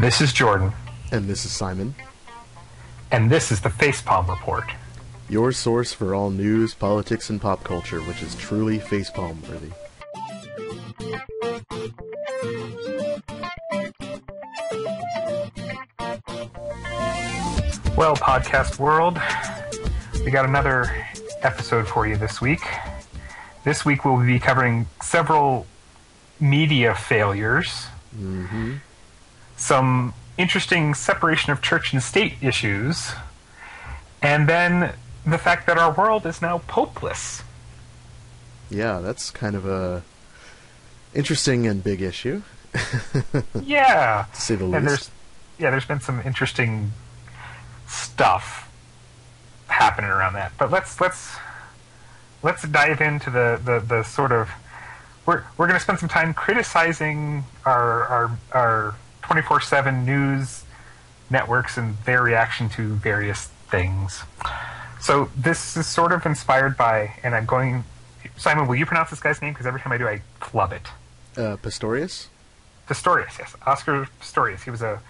This is Jordan. And this is Simon. And this is the Facepalm Report. Your source for all news, politics, and pop culture, which is truly facepalm worthy. Well, podcast world, we got another episode for you this week. This week we'll be covering several media failures, some interesting separation of church and state issues, and then the fact that our world is now popeless. Yeah, that's kind of a interesting and big issue. Yeah. To say the least. And there's been some interesting stuff happening around that. But let's dive into the sort of we're going to spend some time criticizing our 24/7 news networks and their reaction to various things. So this is sort of inspired by, and I'm going, Simon, will you pronounce this guy's name? Because every time I do, I flub it. Pistorius? Pistorius, yes. Oscar Pistorius. He was a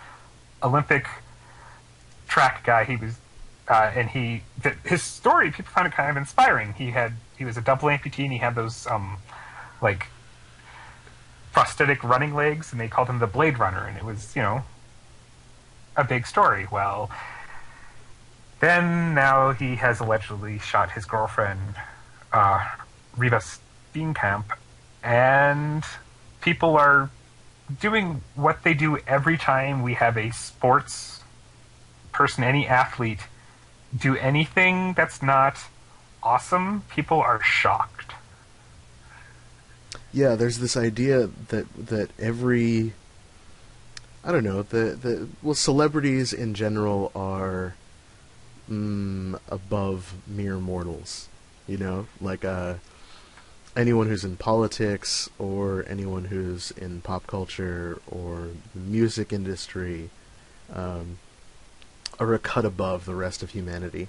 Olympic track guy. He was, his story, people found it kind of inspiring. He was a double amputee, and he had those, like, prosthetic running legs, and they called him the Blade Runner, and it was, a big story. Well, then now he has allegedly shot his girlfriend, Reva Steenkamp, and people are doing what they do every time we have a sports person, any athlete, do anything that's not awesome. People are shocked. Yeah, there's this idea that every, I don't know, celebrities in general are above mere mortals, like anyone who's in politics or anyone who's in pop culture or the music industry are a cut above the rest of humanity,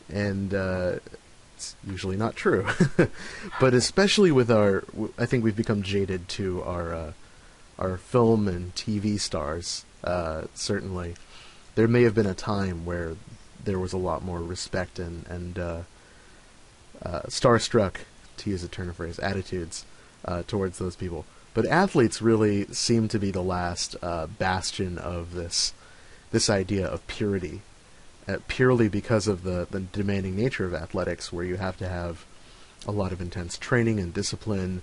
and it's usually not true. But especially with I think we've become jaded to our film and TV stars. Certainly, there may have been a time where there was a lot more respect and starstruck, to use a turn of phrase, attitudes towards those people. But athletes really seem to be the last bastion of this idea of purity, purely because of the demanding nature of athletics, where you have to have a lot of intense training and discipline,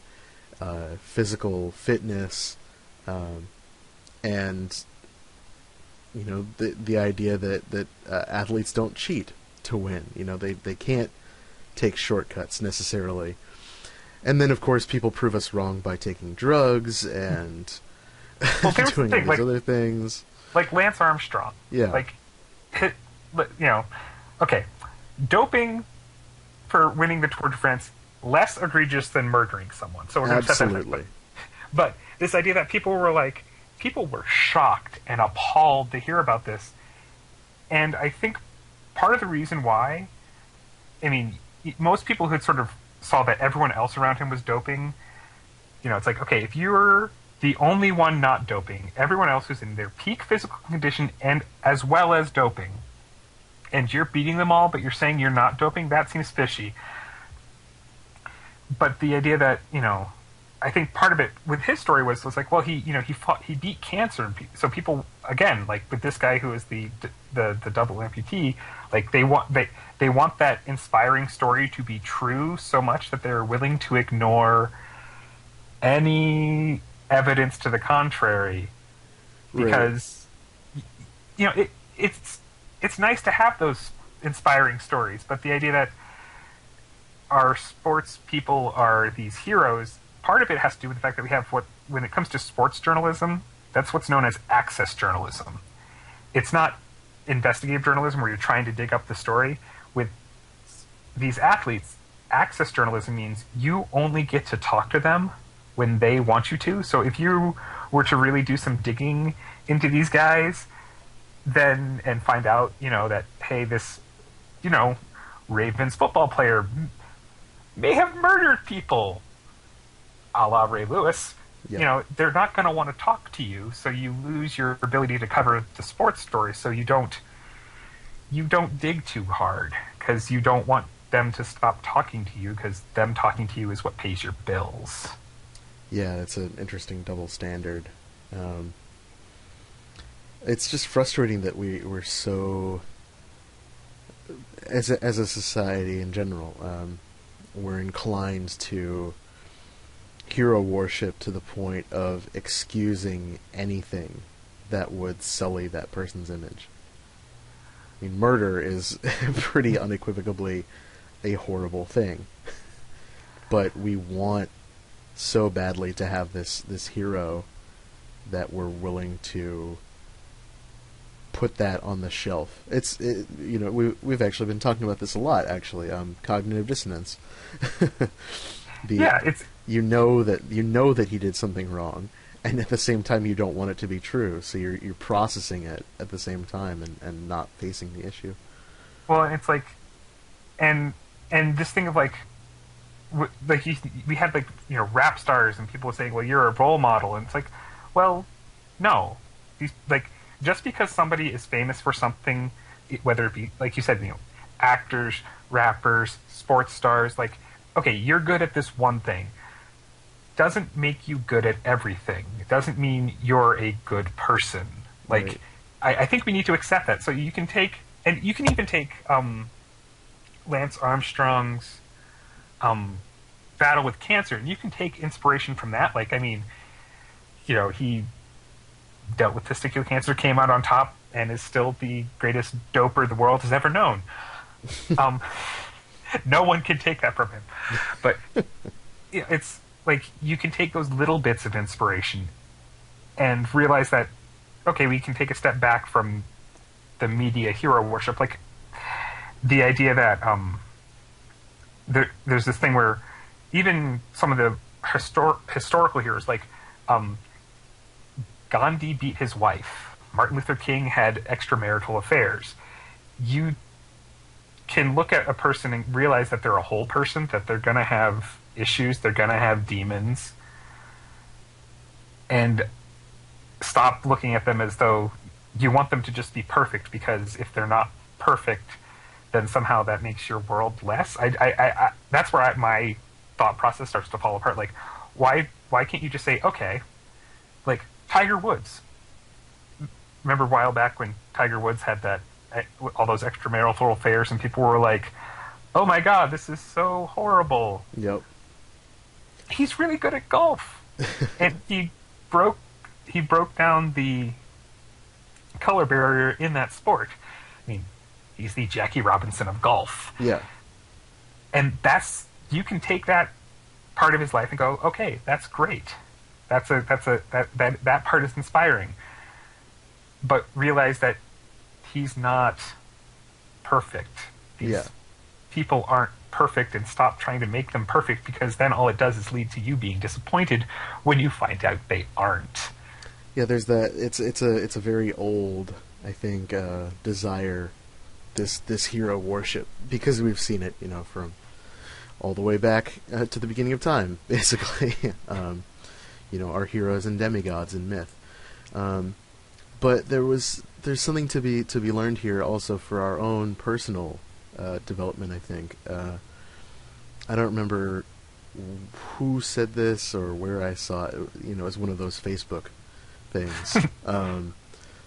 physical fitness, and the idea that athletes don't cheat to win. They can't take shortcuts necessarily. And then, of course, people prove us wrong by taking drugs and doing all these other things. Like Lance Armstrong. Yeah. Okay. Doping for winning the Tour de France, less egregious than murdering someone. So we're going to set that Absolutely. But this idea that people were shocked and appalled to hear about this. And I think part of the reason why, most people who sort of saw that everyone else around him was doping, it's like, okay, if you're the only one not doping, everyone else who's in their peak physical condition and as well as doping, and you're beating them all, but you're saying you're not doping, that seems fishy. But the idea that, I think part of it with his story was like, well, he beat cancer, so people, again, like with this guy who is the double amputee, like they want that inspiring story to be true so much that they're willing to ignore any evidence to the contrary, because it's nice to have those inspiring stories, but the idea that our sports people are these heroes, part of it has to do with the fact that we have when it comes to sports journalism, that's what's known as access journalism. It's not investigative journalism where you're trying to dig up the story. With these athletes, access journalism means you only get to talk to them when they want you to. So if you were to really do some digging into these guys, then and find out, that, hey, this, Ravens football player may have murdered people, a la Ray Lewis, Yeah. you know, they're not going to want to talk to you, so you lose your ability to cover the sports story. So you don't dig too hard because you don't want them to stop talking to you because them talking to you is what pays your bills. Yeah, it's an interesting double standard. Um, it's just frustrating that we're so, as a society in general, we're inclined to hero worship to the point of excusing anything that would sully that person's image. I mean, murder is pretty unequivocally a horrible thing, but we want so badly to have this hero that we're willing to put that on the shelf. We've actually been talking about this a lot. Actually, cognitive dissonance. Yeah, it's You know that he did something wrong, and at the same time you don't want it to be true. So you're processing it at the same time and not facing the issue. well, it's like, and this thing of like, we had like rap stars and people saying, well, you're a role model, and it's like, well, no, these like just because somebody is famous for something, whether it be like you said, actors, rappers, sports stars, like, okay, you're good at this one thing, doesn't make you good at everything. It doesn't mean you're a good person. Like, Right. I think we need to accept that. So you can take, and you can even take Lance Armstrong's battle with cancer, and you can take inspiration from that. Like, I mean, he dealt with testicular cancer, came out on top, and is still the greatest doper the world has ever known. No one can take that from him. But it's like you can take those little bits of inspiration and realize that, okay, we can take a step back from the media hero worship. Like the idea that there's this thing where even some of the historical heroes, like Gandhi beat his wife, Martin Luther King had extramarital affairs. You can look at a person and realize that they're a whole person, that they're going to have issues, they're going to have demons, and stop looking at them as though you want them to just be perfect, because if they're not perfect, then somehow that makes your world less. That's where my thought process starts to fall apart. Like, why can't you just say, okay, like Tiger Woods? Remember a while back when Tiger Woods had all those extramarital affairs, and people were like, "Oh my God, this is so horrible." Yep. He's really good at golf, and he broke down the color barrier in that sport. I mean, he's the Jackie Robinson of golf. Yeah. And you can take that part of his life and go, okay, that's great. That part is inspiring. But realize that he's not perfect. These people aren't perfect, and stop trying to make them perfect, because then all it does is lead to you being disappointed when you find out they aren't. Yeah, there's that. It's a very old, I think, desire, this hero worship, because we've seen it, from all the way back to the beginning of time, basically. Our heroes and demigods in myth. But there's something to be learned here also for our own personal development, I think. I don't remember who said this or where I saw it. It was one of those Facebook things.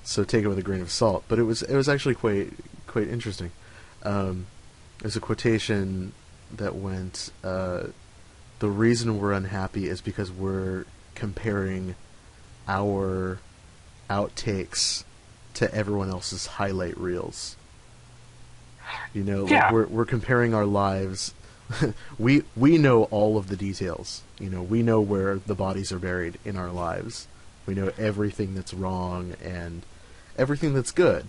So take it with a grain of salt. But it was actually quite interesting. There's a quotation that went, "The reason we're unhappy is because we're comparing our outtakes to everyone else's highlight reels." Yeah. Like we're comparing our lives. we know all of the details. We know where the bodies are buried in our lives. We know everything that's wrong and everything that's good.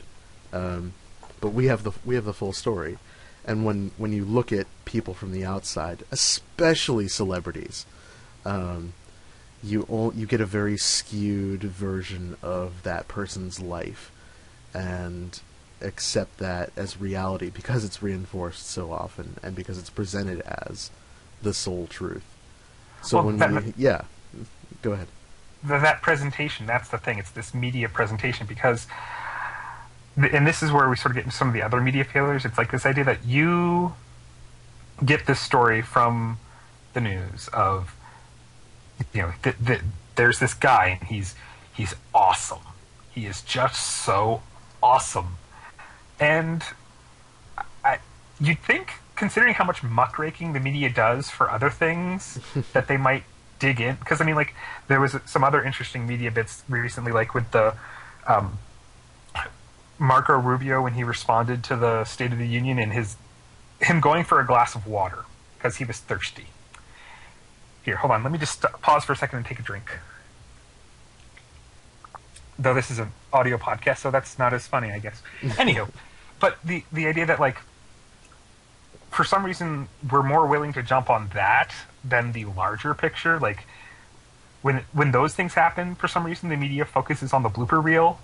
But we have the full story. And when you look at people from the outside, especially celebrities, you get a very skewed version of that person's life, and accept that as reality because it's reinforced so often and because it's presented as the sole truth. So Well, go ahead. that presentation, that's the thing. It's this media presentation because, and this is where we sort of get into some of the other media failures. It's like this idea that you get this story from the news of, there's this guy and he's awesome. He is just so awesome. And you'd think, considering how much muckraking the media does for other things, that they might dig in. Because, I mean, like, there was some other interesting media bits recently, like with the Marco Rubio when he responded to the State of the Union and him going for a glass of water because he was thirsty. Here, hold on. Let me just pause for a second and take a drink. Though this is an audio podcast, so that's not as funny, I guess. Anywho, but the idea that, like, for some reason, we're more willing to jump on that than the larger picture. Like, when those things happen, for some reason, the media focuses on the blooper reel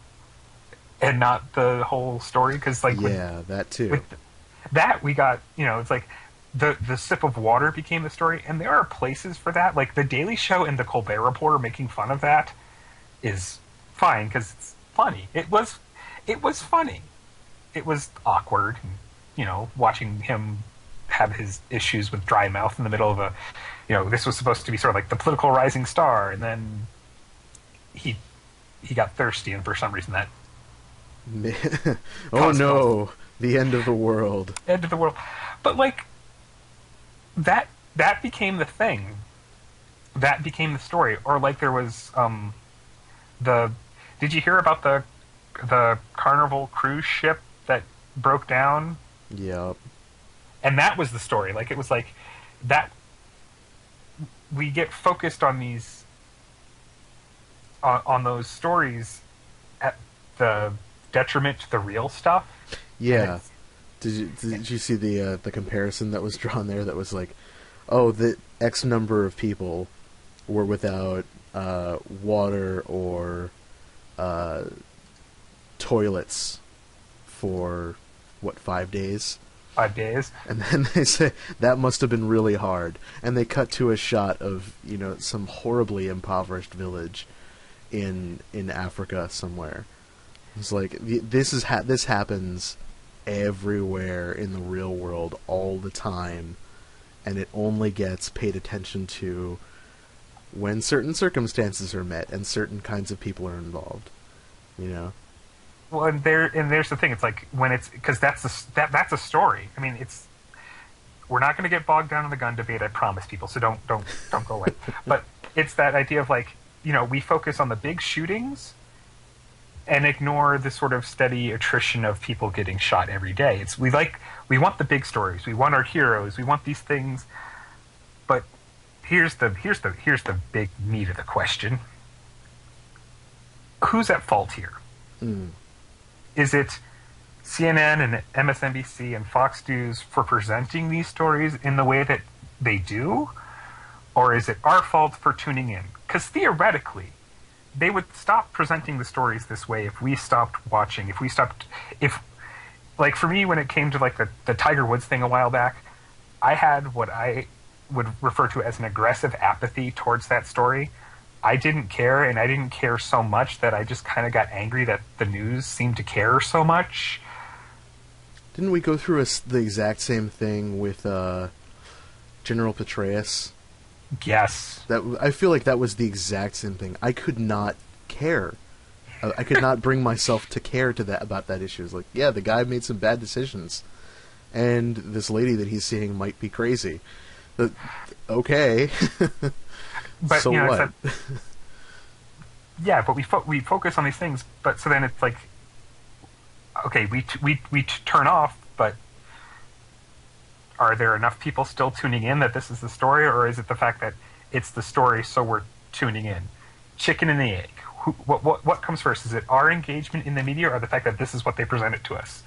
and not the whole story. Because, like, that too. With that, we got, it's like the sip of water became the story, and there are places for that. Like, The Daily Show and The Colbert Report making fun of that is fine because it's funny. It was funny. It was awkward, watching him have his issues with dry mouth in the middle of this was supposed to be sort of like the political rising star, and then he got thirsty, and for some reason that oh no, the end of the world. End of the world. But, like, that became the thing. That became the story. Or, like, there was did you hear about the Carnival cruise ship that broke down? Yep. And that was the story. Like, it was like that. We get focused on these, on those stories at the detriment to the real stuff. Yeah. Did you see the comparison that was drawn there? That was like, oh, the X number of people were without water or toilets for 5 days? 5 days. And then they say that must have been really hard, and they cut to a shot of some horribly impoverished village in Africa somewhere. It's like this happens everywhere in the real world all the time, and it only gets paid attention to when certain circumstances are met and certain kinds of people are involved. Well, and there's the thing. It's like when it's because that's a story. I mean, we're not going to get bogged down in the gun debate. I promise, people. So don't go away. But it's that idea of, like, we focus on the big shootings and ignore the sort of steady attrition of people getting shot every day. We want the big stories. We want our heroes. We want these things. But here's the big meat of the question. Who's at fault here? Mm. Is it CNN and MSNBC and Fox News for presenting these stories in the way that they do? Or is it our fault for tuning in? Because theoretically, they would stop presenting the stories this way if we stopped watching. Like, for me, when it came to, like, the Tiger Woods thing a while back, I had what I would refer to as an aggressive apathy towards that story. I didn't care, and I didn't care so much that I just kind of got angry that the news seemed to care so much. Didn't we go through the exact same thing with General Petraeus? Yes. I feel like that was the exact same thing. I could not care. I could not bring myself to care about that issue. It's like, yeah, the guy made some bad decisions, and this lady that he's seeing might be crazy. Okay. But, so what? Yeah, but we focus on these things. But so then it's like, okay, we turn off. But are there enough people still tuning in that this is the story, or is it the fact that it's the story, so we're tuning in? Chicken and the egg. What comes first? Is it our engagement in the media, or the fact that this is what they presented to us?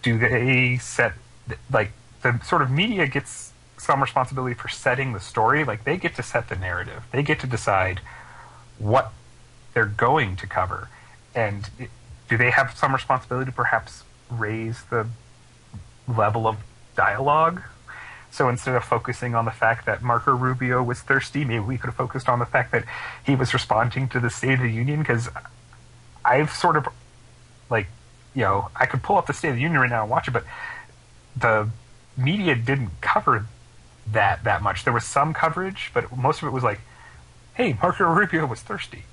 Do they set, like, the sort of media gets some responsibility for setting the story? Like, they get to set the narrative. They get to decide what they're going to cover. And do they have some responsibility to perhaps raise the level of dialogue? So instead of focusing on the fact that Marco Rubio was thirsty, maybe we could have focused on the fact that he was responding to the State of the Union, because I've sort of, like, I could pull up the State of the Union right now and watch it, but the media didn't cover that much. There was some coverage, but most of it was like, hey, Marco Rubio was thirsty.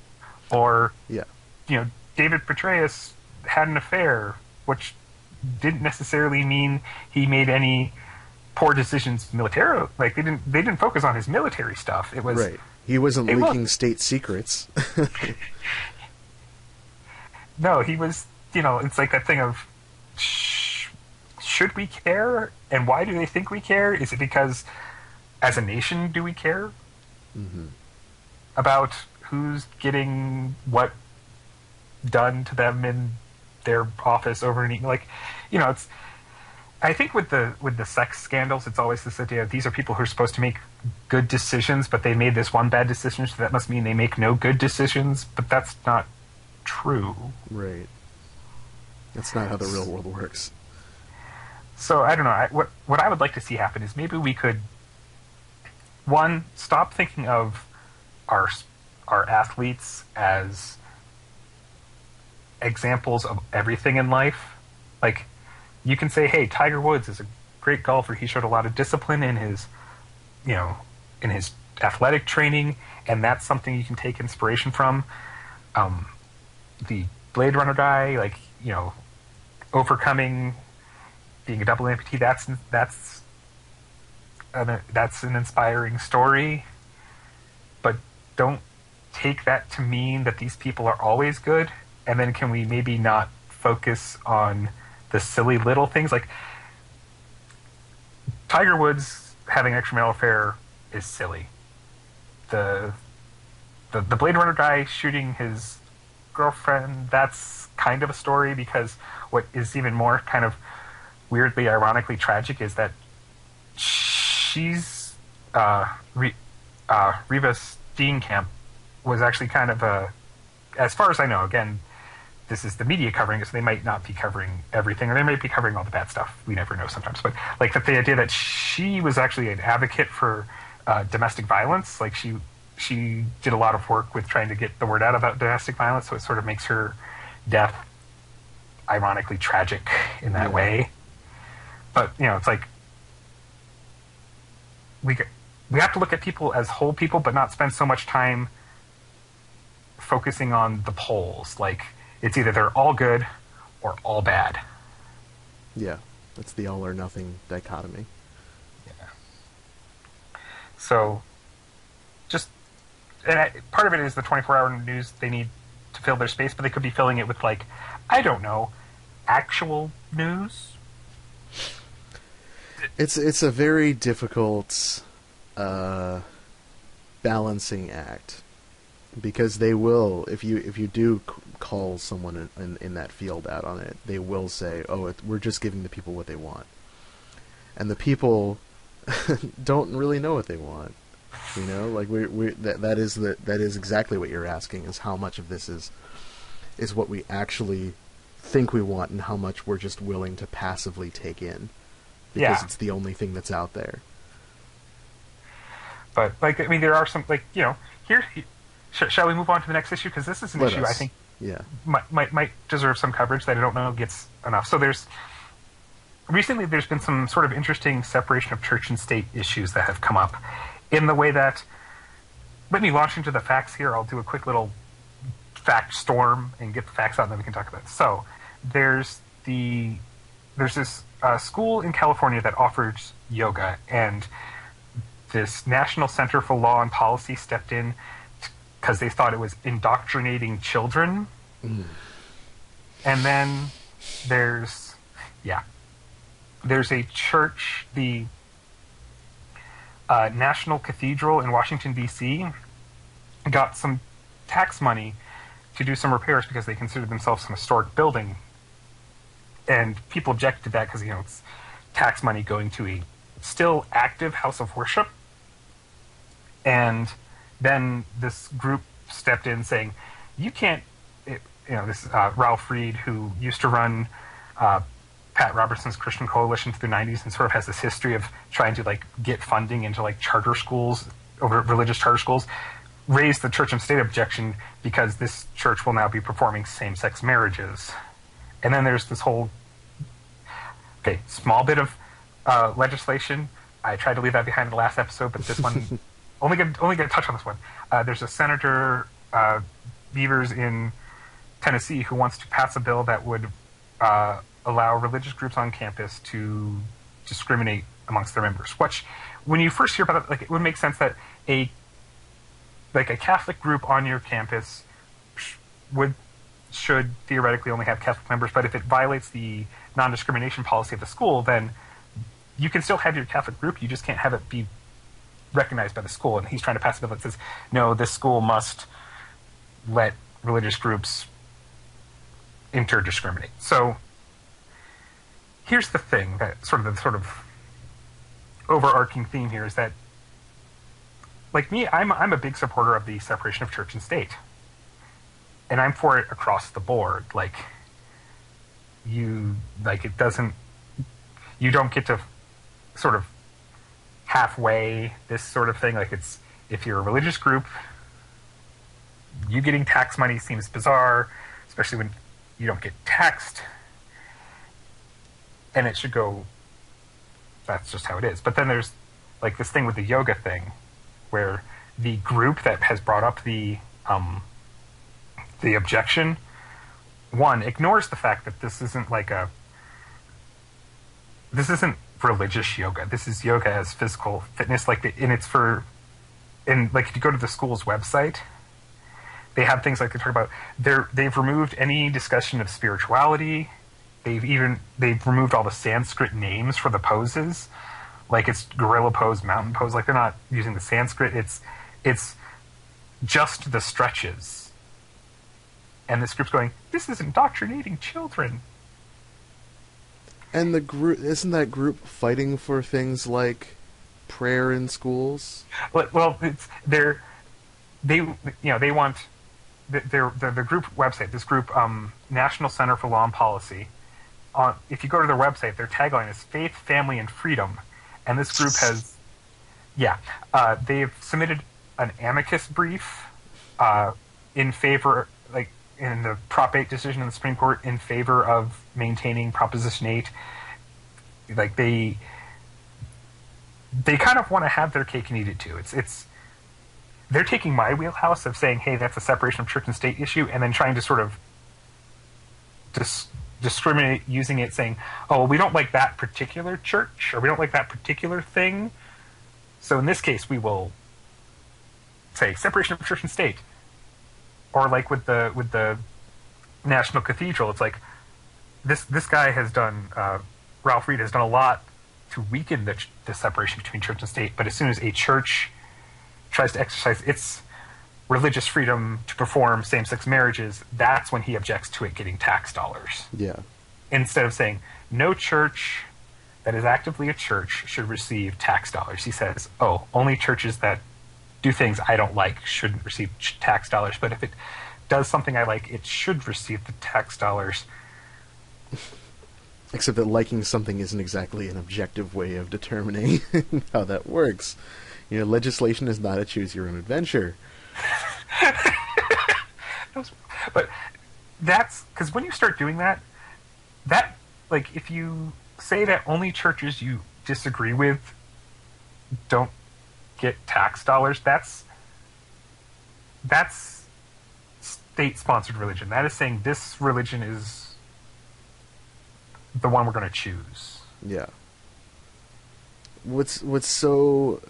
Or, David Petraeus had an affair, which didn't necessarily mean he made any poor decisions militarily. Like, they didn't focus on his military stuff. It was right. He wasn't leaking state secrets. No, he was, it's like that thing of, should we care? And why do they think we care? Is it because, as a nation, do we care? Mm-hmm. About who's getting what done to them in their office over and like, it's. I think with the sex scandals, it's always this idea of these are people who are supposed to make good decisions, but they made this one bad decision, so that must mean they make no good decisions. But that's not true. Right. That's not how the real world works. So I don't know. What I would like to see happen is maybe we could, one, stop thinking of our athletes as examples of everything in life. Like, you can say, hey, Tiger Woods is a great golfer. He showed a lot of discipline in his athletic training, and that's something you can take inspiration from. The Blade Runner guy, like, overcoming being a double amputee, that's an inspiring story. But don't take that to mean that these people are always good. And then can we maybe not focus on the silly little things? Like, Tiger Woods having an extramarital affair is silly. The Blade Runner guy shooting his girlfriend, that's kind of a story, because what is even more kind of weirdly, ironically tragic is that she's Reva Steenkamp was actually kind of as far as I know, again, this is the media covering it, so they might not be covering everything, or they might be covering all the bad stuff. We never know sometimes. But like the idea that she was actually an advocate for domestic violence, like she did a lot of work with trying to get the word out about domestic violence, so it sort of makes her death ironically tragic in that way. But, it's like we have to look at people as whole people, but not spend so much time focusing on the poles. Like, it's either they're all good or all bad. Yeah, that's the all or nothing dichotomy. Yeah. So, part of it is the 24-hour news. They need to fill their space, but they could be filling it with, like, I don't know, actual news. It's a very difficult balancing act, because they will, if you do call someone in that field out on it, they will say, "Oh, we're just giving the people what they want," and the people don't really know what they want. Like that is exactly what you're asking, is how much of this is what we actually think we want, and how much we're just willing to passively take in because it's the only thing that's out there. But there are some, here. Shall we move on to the next issue? Because this is an issue I think might deserve some coverage that I don't know gets enough. So recently there's been some sort of interesting separation of church and state issues that have come up, in the way that, let me launch into the facts here. I'll do a quick little fact storm and get the facts out, and then we can talk about it. So there's this school in California that offers yoga, and this National Center for Law and Policy stepped in because they thought it was indoctrinating children. Mm. And then there's a church, the National Cathedral in Washington, D.C., got some tax money to do some repairs because they considered themselves an historic building. And people objected to that because, it's tax money going to a still active house of worship. And then this group stepped in saying, you can't, this is Ralph Reed, who used to run Pat Robertson's Christian Coalition through the 90s and sort of has this history of trying to like get funding into like charter schools, over religious charter schools, raised the church and state objection because this church will now be performing same-sex marriages. And then there's this whole, small bit of legislation. I tried to leave that behind in the last episode, but this one, only going to touch on this one. There's a Senator Beavers in Tennessee who wants to pass a bill that would allow religious groups on campus to discriminate amongst their members. Which, when you first hear about it, like, it would make sense that a Catholic group on your campus should theoretically only have Catholic members, but if it violates the non-discrimination policy of the school, then you can still have your Catholic group, you just can't have it be recognized by the school. And he's trying to pass a bill that says, no, this school must let religious groups interdiscriminate. So here's the thing, that sort of overarching theme here is that, like me, I'm a big supporter of the separation of church and state. And I'm for it across the board. You don't get to sort of halfway this sort of thing. Like, it's, if you're a religious group, you getting tax money seems bizarre, especially when you don't get taxed. And it should go, that's just how it is. But then there's like this thing with the yoga thing, where the group that has brought up the objection, one, ignores the fact that this isn't religious yoga. This is yoga as physical fitness. If you go to the school's website, they have things like they talk about. They've removed any discussion of spirituality. They've removed all the Sanskrit names for the poses. Like, it's gorilla pose, mountain pose. Like, they're not using the Sanskrit. It's just the stretches. And this group's going, this is indoctrinating children. And the group, isn't that group fighting for things like prayer in schools? Well, they want the group website. This group, National Center for Law and Policy. If you go to their website, their tagline is "Faith, Family, and Freedom," and this group has, they've submitted an amicus brief in favor, like in the Prop 8 decision in the Supreme Court, in favor of maintaining Proposition 8. Like, they kind of want to have their cake and eat it too. They're taking my wheelhouse of saying, hey, that's a separation of church and state issue, and then trying to sort of discriminate using it, saying, oh, well, we don't like that particular church, or we don't like that particular thing, so in this case we will say separation of church and state. Or like with the National Cathedral, it's like this guy has done, Ralph Reed has done a lot to weaken the separation between church and state, but as soon as a church tries to exercise its religious freedom to perform same-sex marriages, that's when he objects to it getting tax dollars. Yeah. Instead of saying, no church that is actively a church should receive tax dollars. He says, oh, only churches that do things I don't like shouldn't receive tax dollars, but if it does something I like, it should receive the tax dollars. Except that liking something isn't exactly an objective way of determining how that works. You know, legislation is not a choose-your-own-adventure. But that's because when you start doing that, like, if you say that only churches you disagree with don't get tax dollars, that's state-sponsored religion. That is saying this religion is the one we're going to choose. Yeah. What's so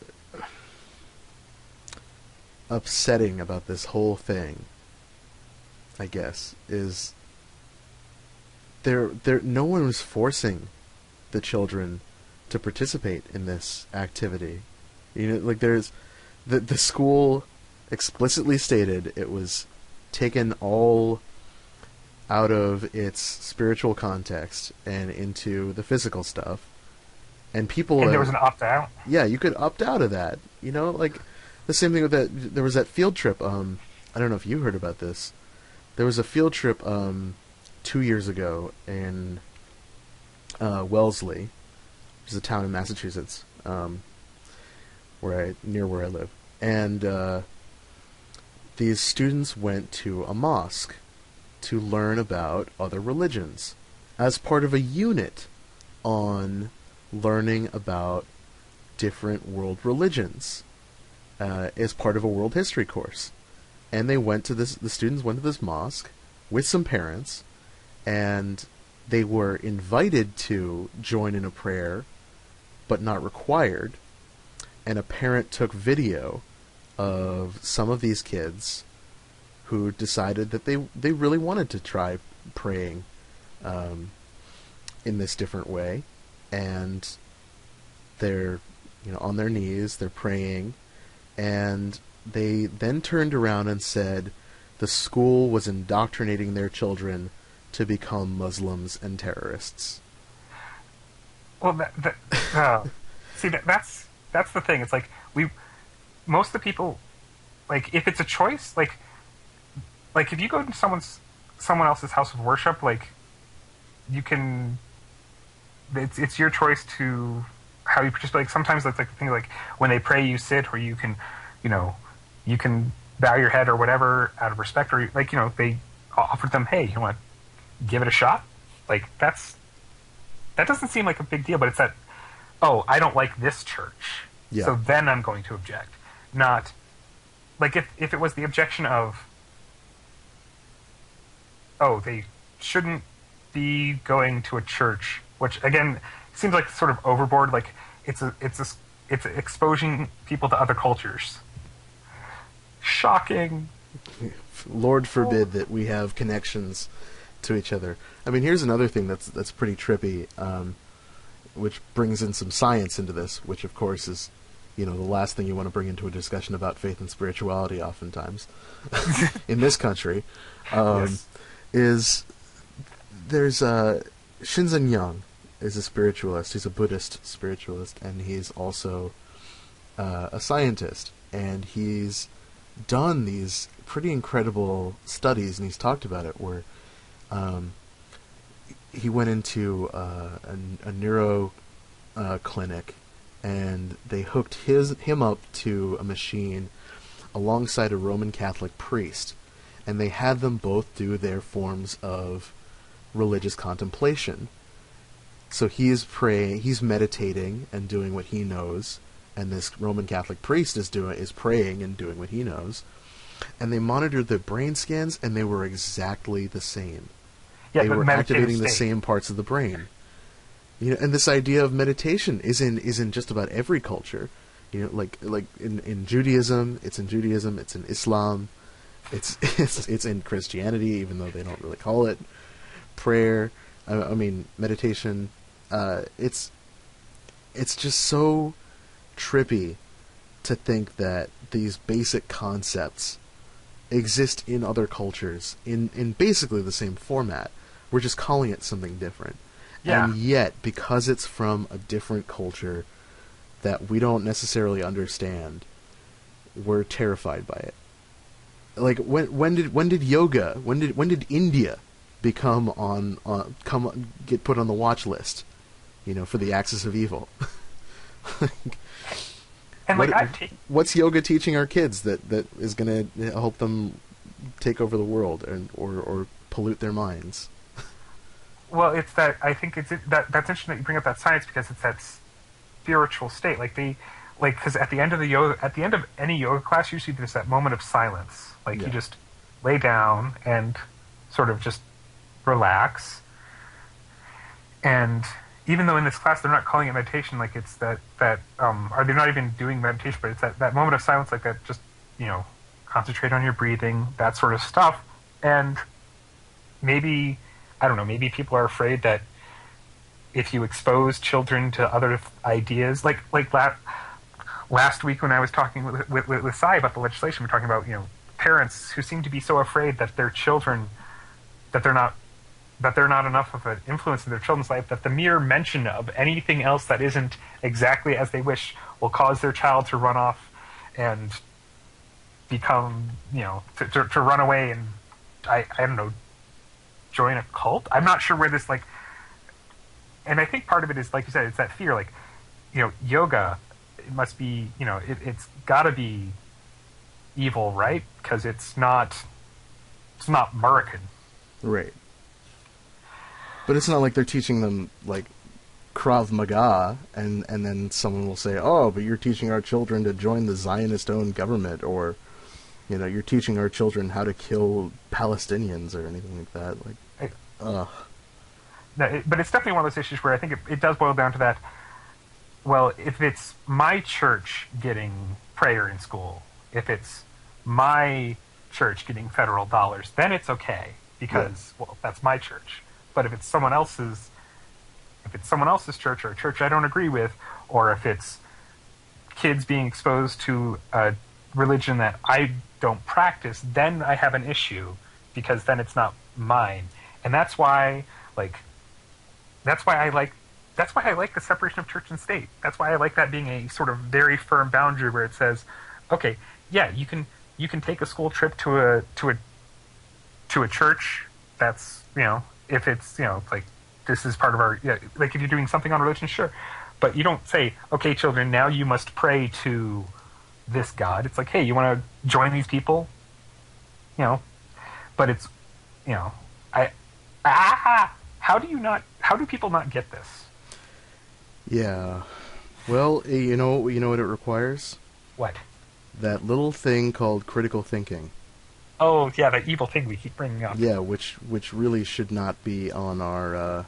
upsetting about this whole thing, I guess, is no one was forcing the children to participate in this activity. You know, like, there's the school explicitly stated it was taken all out of its spiritual context and into the physical stuff. And people... And there was an opt-out? Yeah, you could opt out of that. You know, like, the same thing with that... There was that field trip, I don't know if you heard about this. There was a field trip, 2 years ago in Wellesley, which is a town in Massachusetts, near where I live, and these students went to a mosque to learn about other religions as part of a unit on learning about different world religions as part of a world history course. And the students went to this mosque with some parents, and they were invited to join in a prayer, but not required. And a parent took video of some of these kids who decided that they really wanted to try praying in this different way, and they're on their knees, they're praying, and they then turned around and said the school was indoctrinating their children to become Muslims and terrorists. Well, see, that's the thing. It's like most of the people, like, if it's a choice, like if you go to someone else's house of worship, like, you can, it's your choice to how you participate. Like, sometimes that's like the thing, like when they pray, you sit, or you can, you can bow your head or whatever out of respect, or like, they offered them, hey, you want to give it a shot? Like, that doesn't seem like a big deal, but it's that, oh, I don't like this church, so then I'm going to object. Not, like, if it was the objection of, oh, they shouldn't be going to a church, which, again, seems like sort of overboard, like, it's exposing people to other cultures. Shocking. Lord forbid that we have connections to each other. I mean, here's another thing that's pretty trippy, which brings in some science into this, which of course is, the last thing you want to bring into a discussion about faith and spirituality oftentimes in this country, Yes. is there's Shinzen Young is a spiritualist. He's a Buddhist spiritualist, and he's also a scientist, and he's done these pretty incredible studies, and he's talked about it, where he went into a neuro clinic, and they hooked him up to a machine alongside a Roman Catholic priest, and they had them both do their forms of religious contemplation. So he's praying, he's meditating and doing what he knows, and this Roman Catholic priest is praying and doing what he knows. And they monitored the brain scans, and they were exactly the same. Yeah, they were activating state. the same parts of the brain. And this idea of meditation is in just about every culture. Like in Judaism, it's in Judaism, it's in Islam, it's in Christianity, even though they don't really call it prayer. I mean, meditation. It's just so trippy to think that these basic concepts exist in other cultures in basically the same format. We're just calling it something different. Yeah. And yet, because it's from a different culture that we don't necessarily understand, we're terrified by it. Like, when did yoga, when did India become get put on the watch list, for the axis of evil? And what's yoga teaching our kids that is going to help them take over the world or pollute their minds? Well, it's that, I think that's interesting that you bring up that science, because it's that spiritual state. Because at the end of any yoga class, usually there's that moment of silence. You just lay down and sort of just relax. And even though in this class they're not calling it meditation, like, it's or they're not even doing meditation, but it's that moment of silence, like that, just, concentrate on your breathing, that sort of stuff. And maybe, I don't know, maybe people are afraid that if you expose children to other ideas, like last week when I was talking with Sai about the legislation, we're talking about, parents who seem to be so afraid that their children, that they're not enough of an influence in their children's life, that the mere mention of anything else that isn't exactly as they wish will cause their child to run off and become, to run away and, I don't know, join a cult. I'm not sure where this, and I think part of it is, like you said, it's that fear. Like, yoga, it must be, it's got to be evil, right? Because it's not American. Right. But it's not like they're teaching them, like, Krav Maga, and then someone will say, oh, but you're teaching our children to join the Zionist-owned government, or, you're teaching our children how to kill Palestinians or anything like that. Like, ugh. No, but it's definitely one of those issues where I think it does boil down to that. Well, if it's my church getting prayer in school, if it's my church getting federal dollars, then it's okay because, well, that's my church. But if it's someone else's church or a church I don't agree with, or if it's kids being exposed to a religion that I don't practice, then I have an issue because then it's not mine. And that's why I like the separation of church and state. That's why I like that being a sort of very firm boundary where it says, okay, yeah, you can take a school trip to a church. That's, if it's, like, this is part of our, like, if you're doing something on religion, sure. But you don't say, okay, children, now you must pray to this God. It's like, hey, you want to join these people? But it's, how do people not get this? Yeah. Well, you know what it requires? What? That little thing called critical thinking. Oh, yeah, that evil thing we keep bringing up. Yeah, which really should not be on our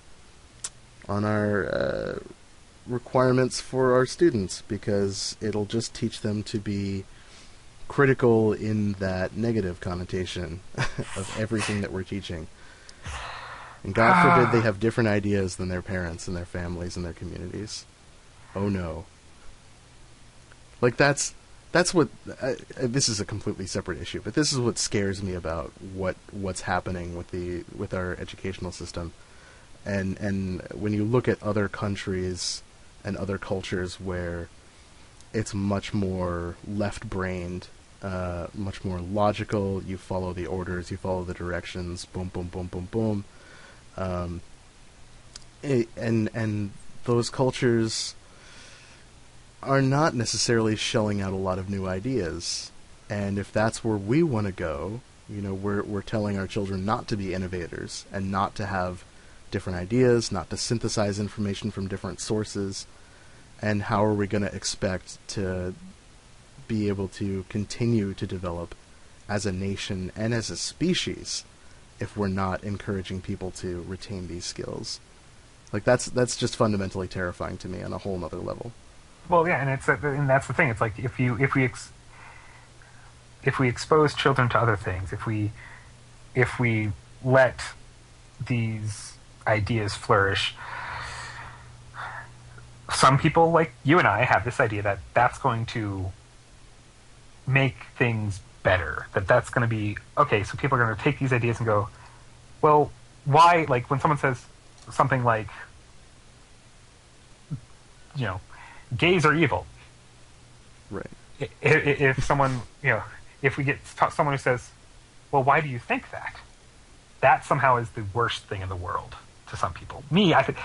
requirements for our students, because it'll just teach them to be critical in that negative connotation of everything that we're teaching. And God forbid they have different ideas than their parents and their families and their communities. Oh no. Like, that's what this is a completely separate issue, but this is what scares me about what's happening with our educational system. And when you look at other countries and other cultures where it's much more left-brained, much more logical, you follow the orders, you follow the directions, boom, boom, boom, boom, boom. And those cultures are not necessarily shelling out a lot of new ideas. And if that's where we want to go, we're telling our children not to be innovators and not to have different ideas, not to synthesize information from different sources. And how are we going to expect to be able to continue to develop as a nation and as a species if we're not encouraging people to retain these skills? Like, that's just fundamentally terrifying to me on a whole nother level. Well, yeah, and that's the thing. It's like if we expose children to other things, if we let these ideas flourish, some people like you and I have this idea that that's going to make things better. That's going to be okay. So people are going to take these ideas and go, well, why? Like, when someone says something like, gays are evil. Right. If someone, if we get someone who says, well, why do you think that? That somehow is the worst thing in the world to some people. Me, I think,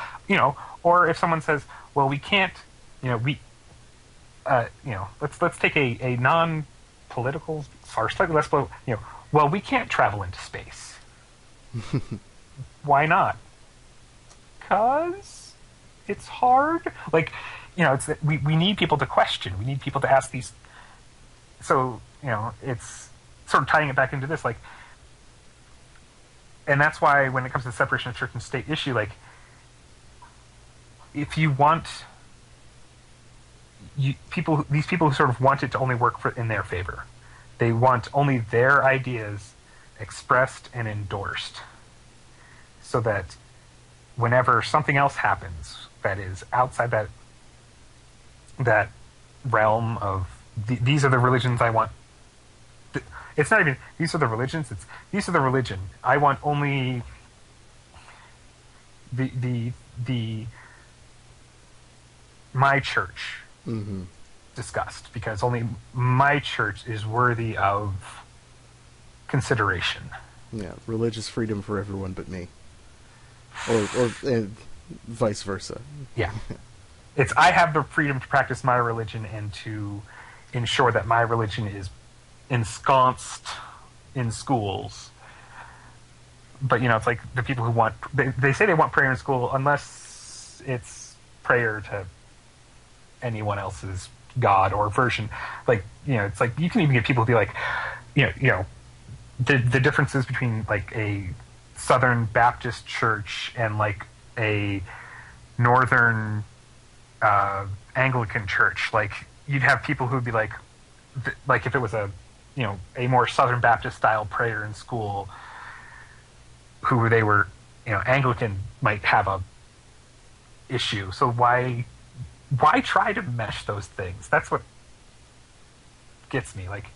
or if someone says, well, we can't, let's take a non-political, or slightly less political, well, we can't travel into space. Why not? Because it's hard. Like, we need people to question. We need people to ask these. So, it's sort of tying it back into this, like, and that's why when it comes to the separation of church and state issue, like, if you want these people who sort of want it to only work in their favor, they want only their ideas expressed and endorsed, so that whenever something else happens that is outside that realm of these are the religions I want. It's not even these are the religions. It's these are the religion. I want only the my church discussed, because only my church is worthy of consideration. Yeah, religious freedom for everyone but me. Or vice versa. Yeah. It's I have the freedom to practice my religion and to ensure that my religion is ensconced in schools. But, it's like the people who want... They say they want prayer in school unless it's prayer to anyone else's god or version. Like, it's like you can even get people who be like, the differences between, like, a Southern Baptist church and, like, a Northern Anglican church. Like, you'd have people who'd be like if it was a more Southern Baptist style prayer in school, who they were, Anglican might have a issue. So why try to mesh those things? That's what gets me. Like,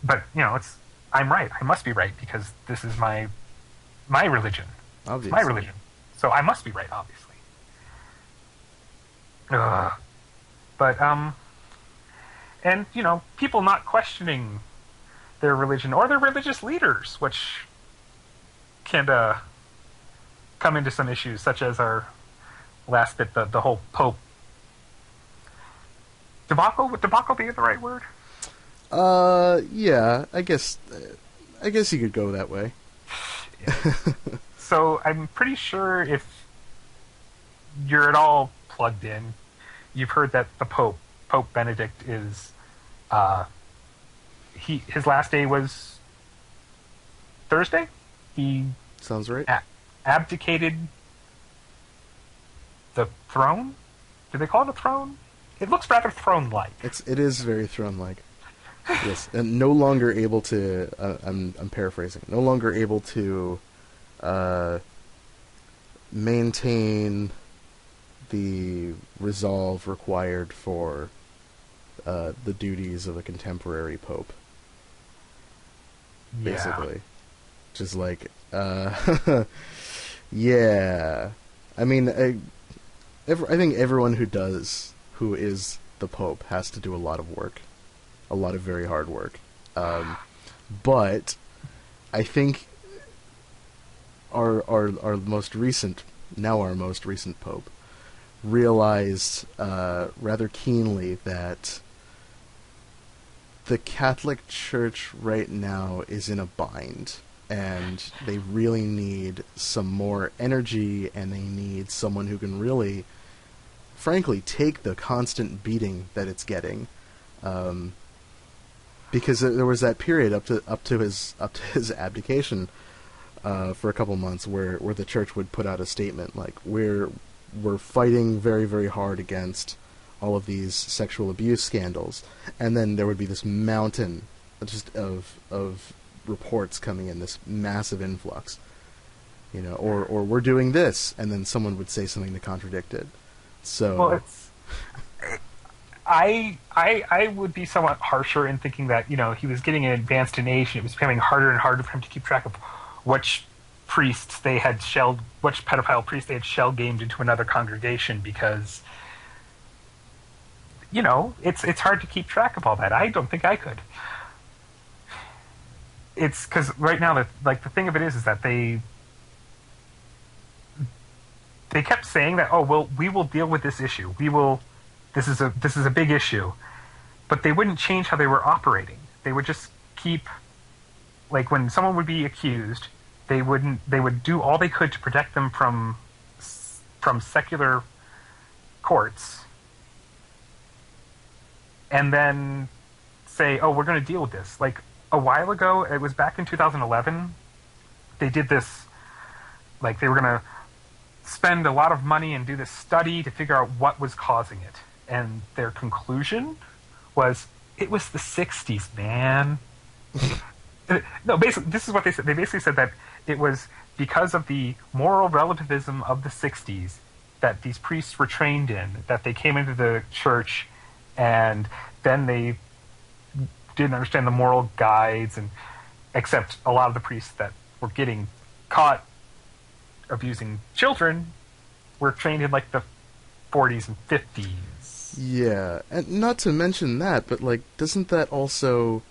but I'm right. I must be right because this is my religion. Obviously. It's my religion. So I must be right, obviously. But and people not questioning their religion or their religious leaders, which can come into some issues, such as our last bit, the whole Pope debacle. Would debacle be the right word? Yeah, I guess you could go that way. Yeah. So I'm pretty sure if you're at all plugged in, you've heard that the Pope Benedict is his last day was Thursday. He sounds right. Abdicated the throne. Do they call it a throne? It looks rather throne-like. It is very throne-like. Yes, and no longer able to. I'm paraphrasing. No longer able to maintain the resolve required for the duties of a contemporary pope. Basically, yeah. Just like, yeah. I mean, I think everyone who is the pope has to do a lot of work, a lot of very hard work. But I think our most recent pope realized rather keenly that the Catholic Church right now is in a bind, and they really need some more energy, and they need someone who can really, frankly, take the constant beating that it's getting. Because there was that period up to his abdication for a couple months where the church would put out a statement like we're fighting very, very hard against all of these sexual abuse scandals, and then there would be this mountain just of reports coming in, this massive influx, or we're doing this, and then someone would say something to contradict it. So, well, I would be somewhat harsher in thinking that he was getting advanced in age, and it was becoming harder and harder for him to keep track of which pedophile priests they had shell gamed into another congregation, because it's hard to keep track of all that. I don't think I could. It's because right now the thing of it is that they kept saying that, we will deal with this issue. This is a big issue, but they wouldn't change how they were operating. They would just keep, like, when someone would be accused, they would do all they could to protect them from secular courts, and then say, we're going to deal with this. Like, a while ago, it was back in 2011, they did this, like, they were going to spend a lot of money and do this study to figure out what was causing it. And their conclusion was, it was the 60s, man. No, basically, this is what they said. They basically said that it was because of the moral relativism of the 60s that these priests were trained in, that they came into the church and then they didn't understand the moral guides, and except a lot of the priests that were getting caught abusing children were trained in, like, the 40s and 50s. Yeah, and not to mention that, but, like, doesn't that also,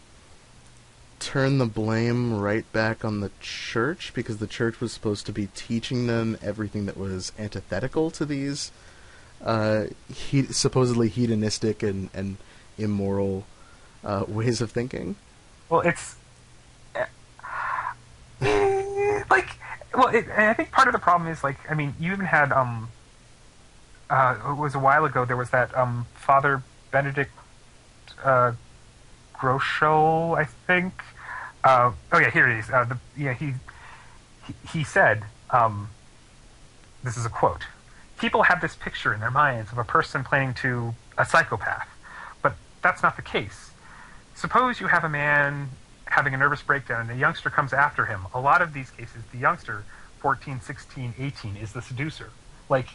turn the blame right back on the church, because the church was supposed to be teaching them everything that was antithetical to these supposedly hedonistic and immoral ways of thinking. Well, it's like, well, and I think part of the problem is, like, I mean, you even had it was a while ago. There was that Father Benedict Groscho, I think. Oh yeah, here it is. He said, this is a quote: "People have this picture in their minds of a person playing to a psychopath, but that's not the case. Suppose you have a man having a nervous breakdown and a youngster comes after him. A lot of these cases, the youngster, 14, 16, 18, is the seducer. Like,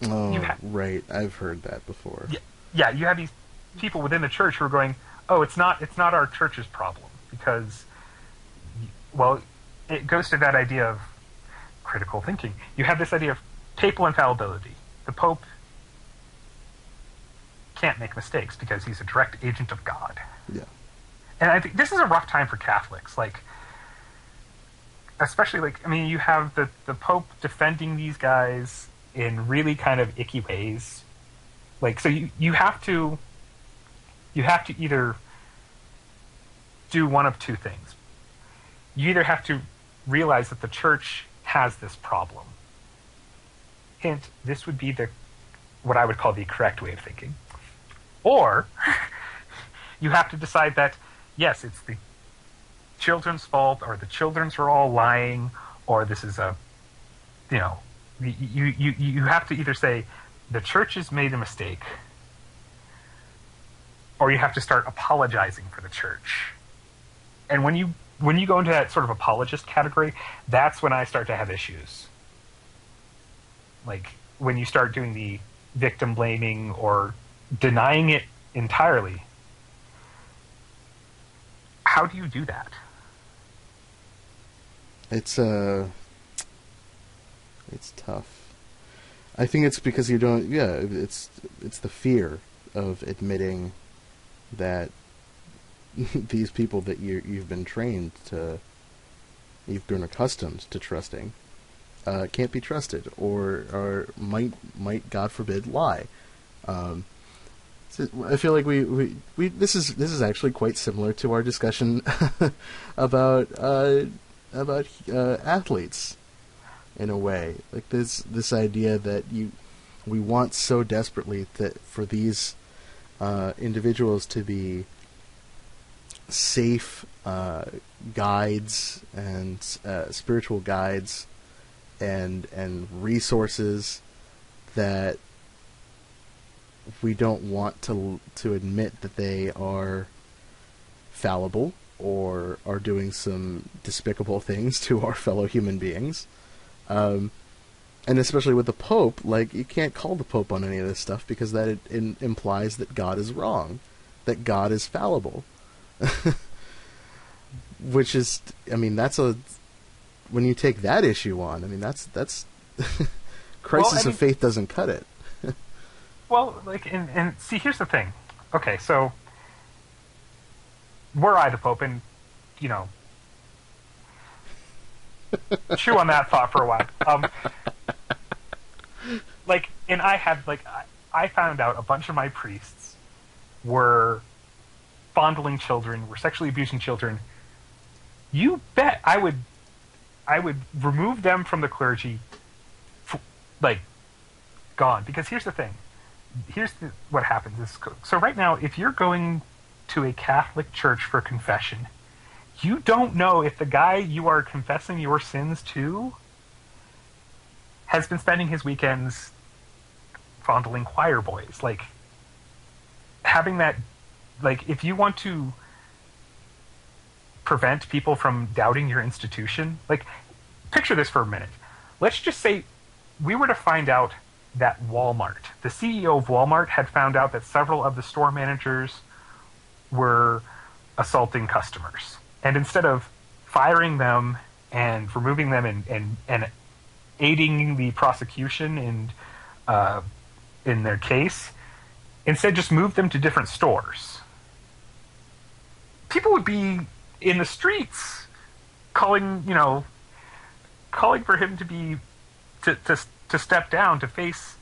right. I've heard that before. Yeah, you have these people within the church who are going, oh, it's not our church's problem, because, well, it goes to that idea of critical thinking. You have this idea of papal infallibility. The Pope can't make mistakes because he's a direct agent of God. Yeah. And I think this is a rough time for Catholics, like, especially, like, I mean, you have the Pope defending these guys in really kind of icky ways. Like, so you have to either do one of two things. You either have to realize that the church has this problem. Hint, this would be what I would call the correct way of thinking. Or you have to decide that, yes, it's the children's fault, or the children's are all lying, or this is you have to either say the church has made a mistake, or you have to start apologizing for the church. And when you go into that sort of apologist category, that's when I start to have issues. Like, when you start doing the victim blaming or denying it entirely. How do you do that? It's tough. I think it's because you don't. Yeah, it's the fear of admitting that these people that you've been trained to, you've grown accustomed to trusting, can't be trusted, or might God forbid lie. So I feel like we this is actually quite similar to our discussion about athletes, in a way. Like, this idea that we want so desperately that for these individuals to be safe guides and spiritual guides and resources, that we don't want to admit that they are fallible or are doing some despicable things to our fellow human beings. And especially with the Pope, like, you can't call the Pope on any of this stuff, because that it implies that God is wrong, that God is fallible. Which is, I mean, when you take that issue on, I mean, that's crisis of faith doesn't cut it. Well, like, and see, here's the thing. Okay, so were I the Pope, and, chew on that thought for a while. And I found out a bunch of my priests were fondling children, were sexually abusing children. You bet I would remove them from the clergy, gone. Because here's the thing. What happens. So right now, if you're going to a Catholic church for confession, you don't know if the guy you are confessing your sins to has been spending his weekends fondling choir boys. Like, having that, like, if you want to prevent people from doubting your institution, like, picture this for a minute. Let's just say we were to find out that Walmart, the CEO of Walmart, had found out that several of the store managers were assaulting customers. And instead of firing them and removing them and aiding the prosecution in their case, instead just moved them to different stores. People would be in the streets, calling for him to be to step down to face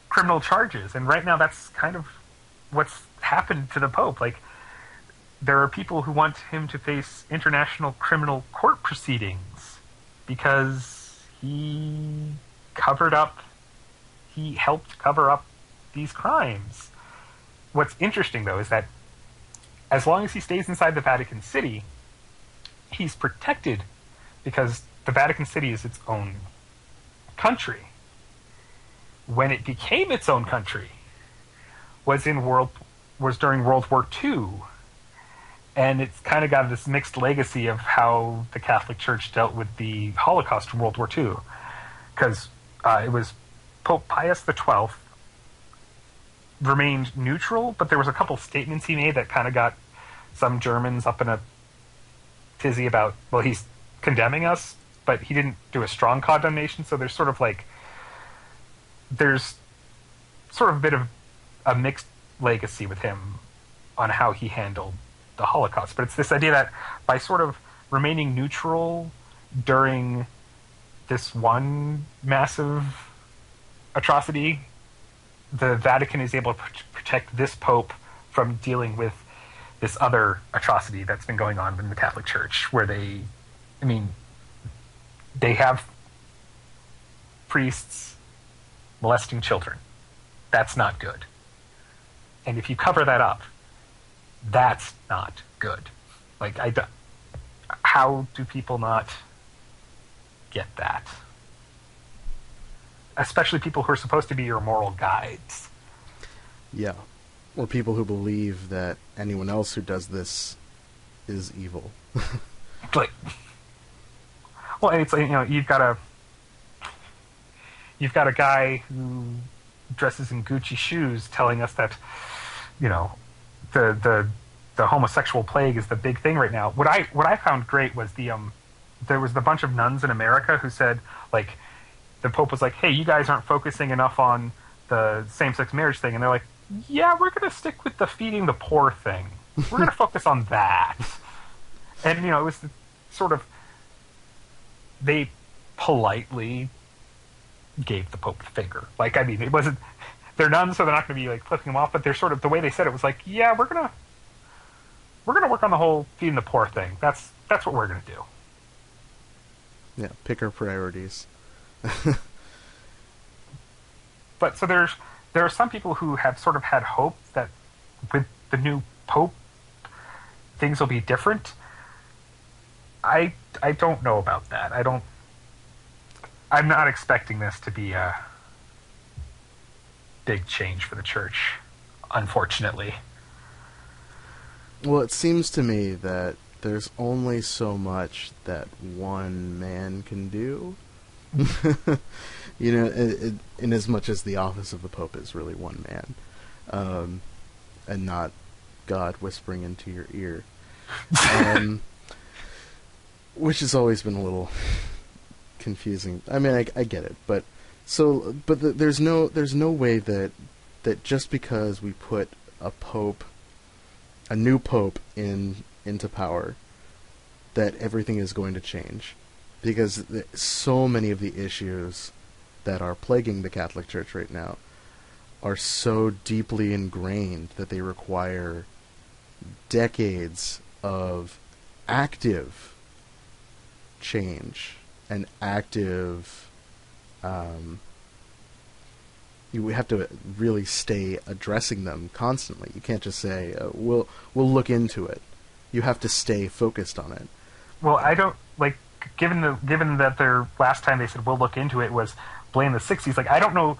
criminal charges. And right now, that's kind of what's happened to the Pope. Like, there are people who want him to face international criminal court proceedings because he helped cover up these crimes. What's interesting, though, is that as long as he stays inside the Vatican City, he's protected because the Vatican City is its own country. When it became its own country was during World War II. And it's kind of got this mixed legacy of how the Catholic Church dealt with the Holocaust from World War II. Because it was Pope Pius XII remained neutral, but there was a couple statements he made that kind of got some Germans up in a tizzy about, well, he's condemning us, but he didn't do a strong condemnation, so there's sort of a bit of a mixed legacy with him on how he handled the Holocaust. But it's this idea that by sort of remaining neutral during this one massive atrocity, the Vatican is able to protect this Pope from dealing with this other atrocity that's been going on in the Catholic Church, where they have priests molesting children. That's not good. And if you cover that up, that's not good. How do people not get that? Especially people who are supposed to be your moral guides. Yeah. Or people who believe that anyone else who does this is evil. And it's you've got a guy who dresses in Gucci shoes telling us that the homosexual plague is the big thing right now. What I found great was there was the bunch of nuns in America who said, the Pope was like, hey, you guys aren't focusing enough on the same-sex marriage thing, and they're like, yeah, we're going to stick with the feeding the poor thing. We're going to focus on that. And it was sort of, they politely gave the Pope the finger. It wasn't, they're nuns, so they're not going to be flipping them off, but they're sort of, the way they said it was yeah, we're gonna work on the whole feeding the poor thing. That's what we're gonna do. Yeah, pick our priorities. But so there are some people who have sort of had hope that with the new Pope things will be different. I don't know about that. I'm not expecting this to be a big change for the church, unfortunately. Well, it seems to me that there's only so much that one man can do. In as much as the office of the Pope is really one man, and not God whispering into your ear, which has always been a little confusing. I mean, I get it, but there's no way that just because we put a new pope into power, that everything is going to change, because so many of the issues that are plaguing the Catholic Church right now are so deeply ingrained that they require decades of active change and active. You have to really stay addressing them constantly. You can't just say, we'll look into it. You have to stay focused on it. Well, I don't given that their last time they said we'll look into it was blame the 60s. I don't know.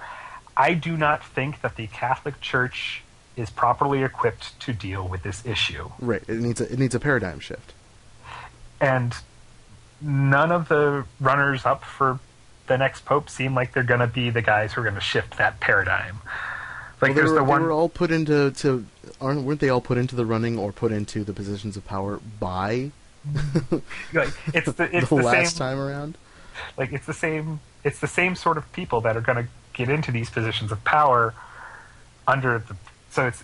I do not think that the Catholic Church is properly equipped to deal with this issue. Right. It needs a paradigm shift. And none of the runners up for the next pope seem like they're going to be the guys who are going to shift that paradigm. They were all put into weren't they all put into the running or put into the positions of power by it's the last same, time around? It's the same sort of people that are going to get into these positions of power under the. So it's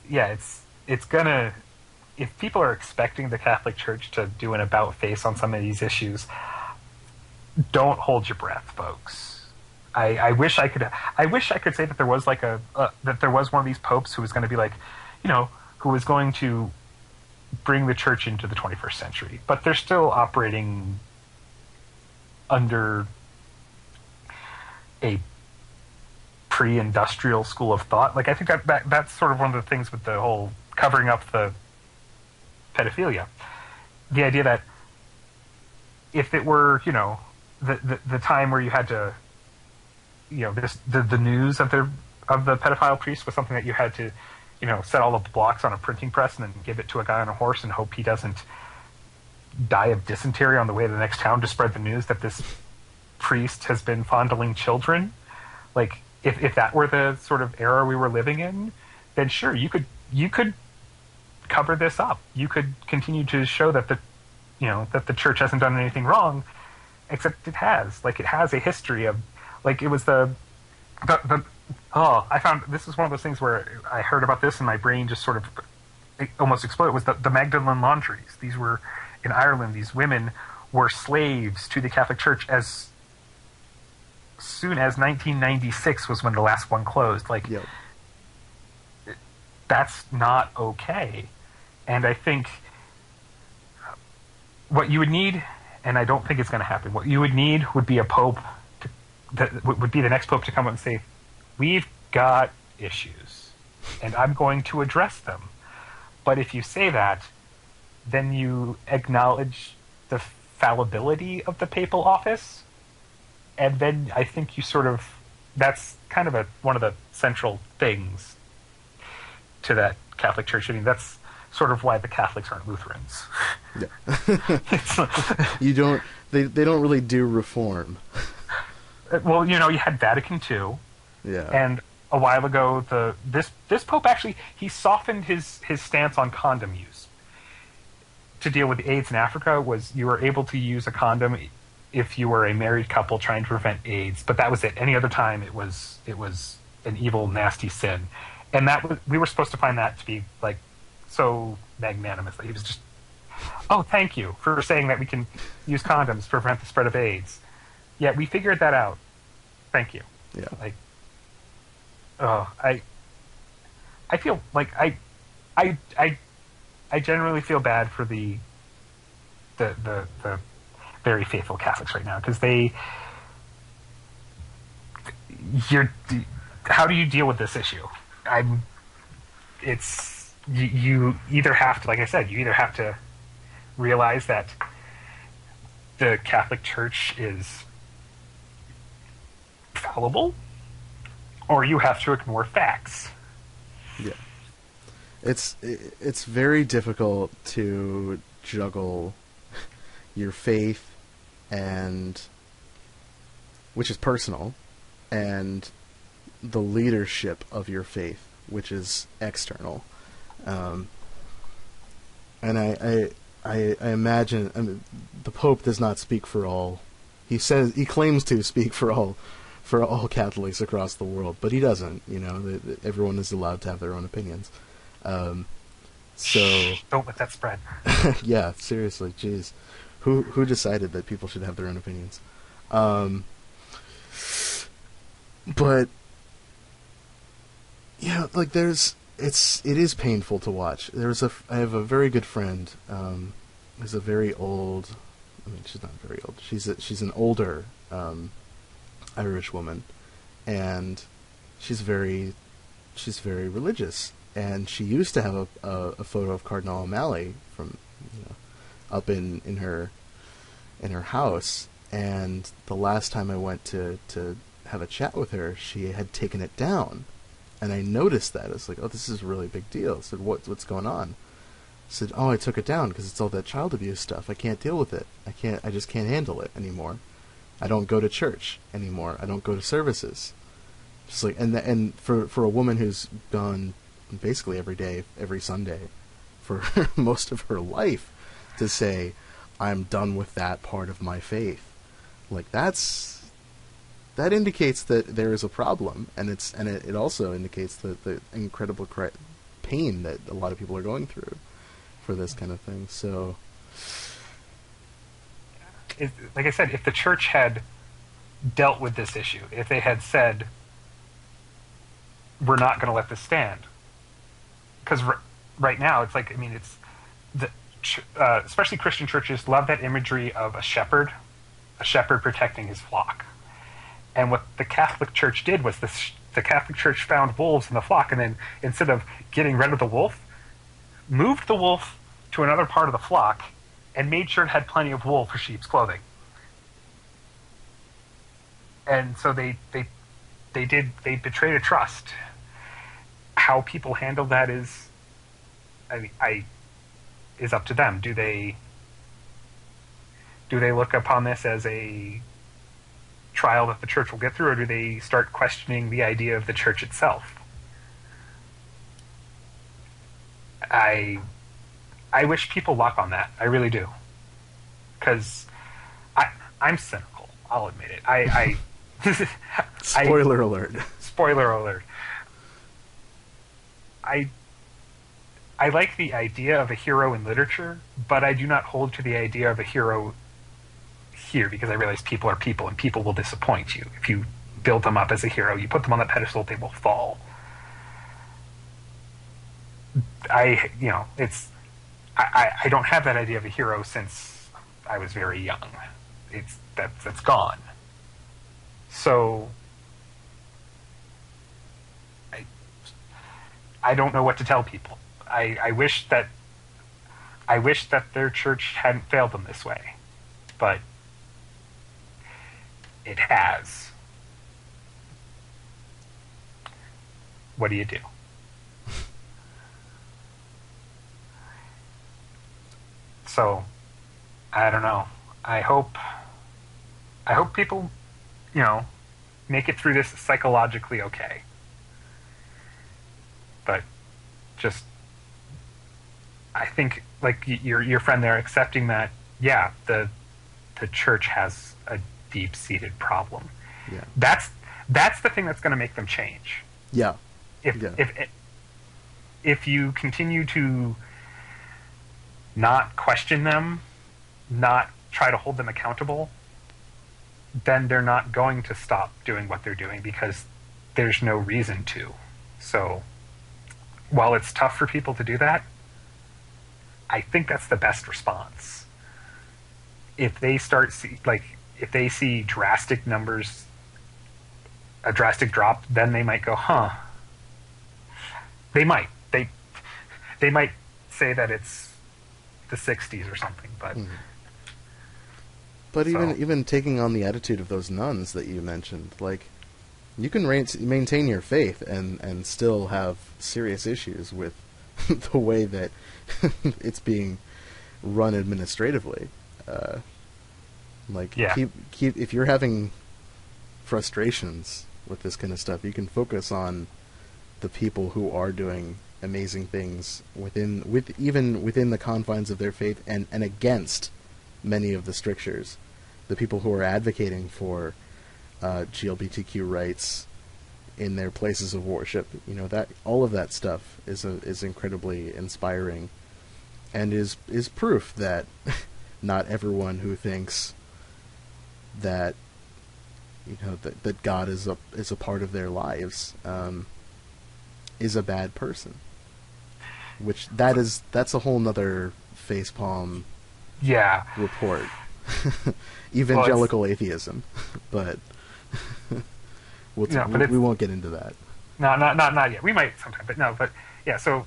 if people are expecting the Catholic Church to do an about face on some of these issues, don't hold your breath, folks. I wish I could. I wish I could say that there was like that there was one of these popes who was going to be like, who was going to bring the church into the 21st century. But they're still operating under a pre-industrial school of thought. Like, I think that's sort of one of the things with the whole covering up the pedophilia. The idea that if it were, the time where you had to, the news of the pedophile priest was something that you had to, set all of the blocks on a printing press and then give it to a guy on a horse and hope he doesn't die of dysentery on the way to the next town to spread the news that this priest has been fondling children. Like, if that were the sort of era we were living in, then sure, you could cover this up. You could continue to show that the church hasn't done anything wrong, except it has. Like, it has a history of, like, it was I found this is one of those things where I heard about this and my brain just sort of almost exploded. It was the Magdalen laundries. These were in Ireland. These women were slaves to the Catholic Church as soon as 1996 was when the last one closed. Like, yep. That's not okay. And I think what you would need, and I don't think it's going to happen, what you would need would be a pope that would be the next pope to come up and say, we've got issues, and I'm going to address them. But if you say that, then you acknowledge the fallibility of the papal office, and then I think you sort of, that's kind of one of the central things to that Catholic Church. I mean, that's sort of why the Catholics aren't Lutherans. Yeah. They don't really do reform. Well, you had Vatican II. Yeah. And a while ago, this Pope actually, he softened his stance on condom use. To deal with AIDS in Africa was you were able to use a condom if you were a married couple trying to prevent AIDS, but that was it. Any other time it was an evil, nasty sin. And we were supposed to find that to be like so magnanimous that he was just, oh, thank you for saying that we can use condoms to prevent the spread of AIDS. Yeah, we figured that out. Thank you. Yeah. Like, I feel like I generally feel bad for the very faithful Catholics right now, because how do you deal with this issue? You either have to, like I said, you either have to realize that the Catholic Church is fallible, or you have to ignore facts. Yeah. It's very difficult to juggle your faith which is personal, and the leadership of your faith, which is external. And I imagine, I mean, the Pope does not speak for all. He claims to speak for all Catholics across the world, but he doesn't. Everyone is allowed to have their own opinions. So don't let that spread. Yeah, seriously, jeez, who decided that people should have their own opinions? But yeah, like it is painful to watch. I have a very good friend, who's a very old. I mean, she's not very old. She's an older Irish woman, and she's very religious. And she used to have a photo of Cardinal O'Malley from up in her house. And the last time I went to have a chat with her, she had taken it down, and I noticed that. It's like, oh, this is a really big deal. I said, what's going on? I said, oh, I took it down because it's all that child abuse stuff. I can't deal with it. I just can't handle it anymore. I don't go to church anymore. I don't go to services. Just like, and for a woman who's gone basically every day, every Sunday, for most of her life, to say, I'm done with that part of my faith, like that indicates that there is a problem, and it also indicates the incredible pain that a lot of people are going through for this kind of thing. So, Like I said, if the church had dealt with this issue, if they had said, we're not going to let this stand, because right now it's like, I mean, it's the especially Christian churches love that imagery of a shepherd protecting his flock. And what the Catholic Church did was the Catholic Church found wolves in the flock, and then instead of getting rid of the wolf, moved the wolf to another part of the flock and made sure it had plenty of wool for sheep's clothing. And so they betrayed a trust. How people handle that is, is up to them. Do they look upon this as a trial that the church will get through, or do they start questioning the idea of the church itself? I wish people luck on that. I really do. Because I'm cynical. I'll admit it. spoiler alert. Spoiler alert. I like the idea of a hero in literature, but I do not hold to the idea of a hero here, because I realize people are people, and people will disappoint you. If you build them up as a hero, you put them on the pedestal, they will fall. I don't have that idea of a hero since I was very young. That's gone. So I don't know what to tell people. I wish that their church hadn't failed them this way, but it has. What do you do? So, I don't know. I hope people, make it through this psychologically okay. But just, I think, like your friend there, accepting that, yeah, the church has a deep-seated problem. Yeah. That's the thing that's going to make them change. Yeah. If you continue to not question them, not try to hold them accountable, then they're not going to stop doing what they're doing, because there's no reason to. So, while it's tough for people to do that, I think that's the best response. If they if they see drastic numbers, a drastic drop, then they might go, huh. They might say that it's the 60s or something, but... Mm-hmm. But even taking on the attitude of those nuns that you mentioned, like, you can maintain your faith and still have serious issues with the way that it's being run administratively. Keep if you're having frustrations with this kind of stuff, you can focus on the people who are doing amazing things within the confines of their faith and against many of the strictures. The people who are advocating for GLBTQ rights in their places of worship, that all of that stuff is incredibly inspiring, and is proof that not everyone who thinks that that God is a part of their lives is a bad person. Which that's a whole nother Facepalm report. Evangelical atheism, but we won't get into that. No, not yet. We might sometime, but yeah. So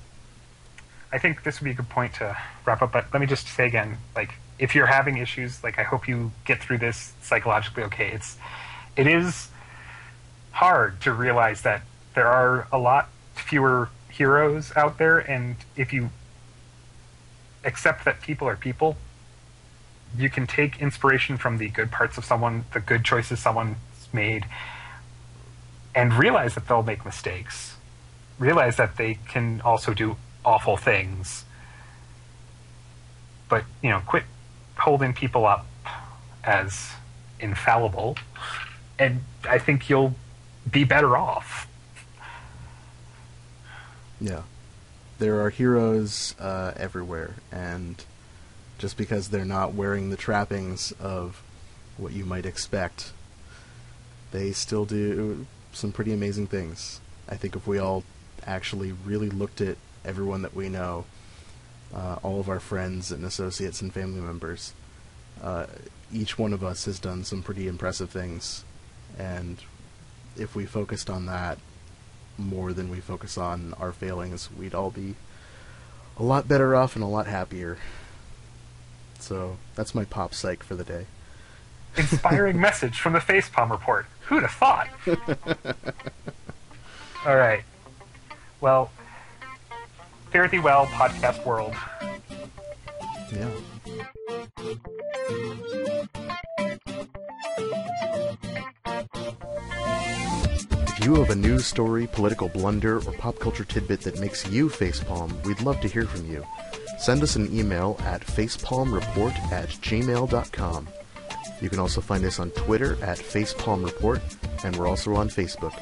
I think this would be a good point to wrap up. But let me just say again, like, if you're having issues, like, I hope you get through this psychologically okay. It is hard to realize that there are a lot fewer heroes out there, and if you accept that people are people, you can take inspiration from the good parts of someone, the good choices someone's made, and realize that they'll make mistakes. Realize that they can also do awful things. But, quit holding people up as infallible, and I think you'll be better off. Yeah. there are heroes everywhere, and just because they're not wearing the trappings of what you might expect, they still do some pretty amazing things. I think if we all actually really looked at everyone that we know, all of our friends and associates and family members, each one of us has done some pretty impressive things, and if we focused on that more than we focus on our failings, we'd all be a lot better off and a lot happier. So that's my pop psych for the day. Inspiring message from the Facepalm report. Who'd have thought? All right. Well, fare thee well, podcast world. Yeah. If you have a news story, political blunder, or pop culture tidbit that makes you facepalm, we'd love to hear from you. Send us an email at facepalmreport@gmail.com. You can also find us on Twitter at facepalmreport, and we're also on Facebook.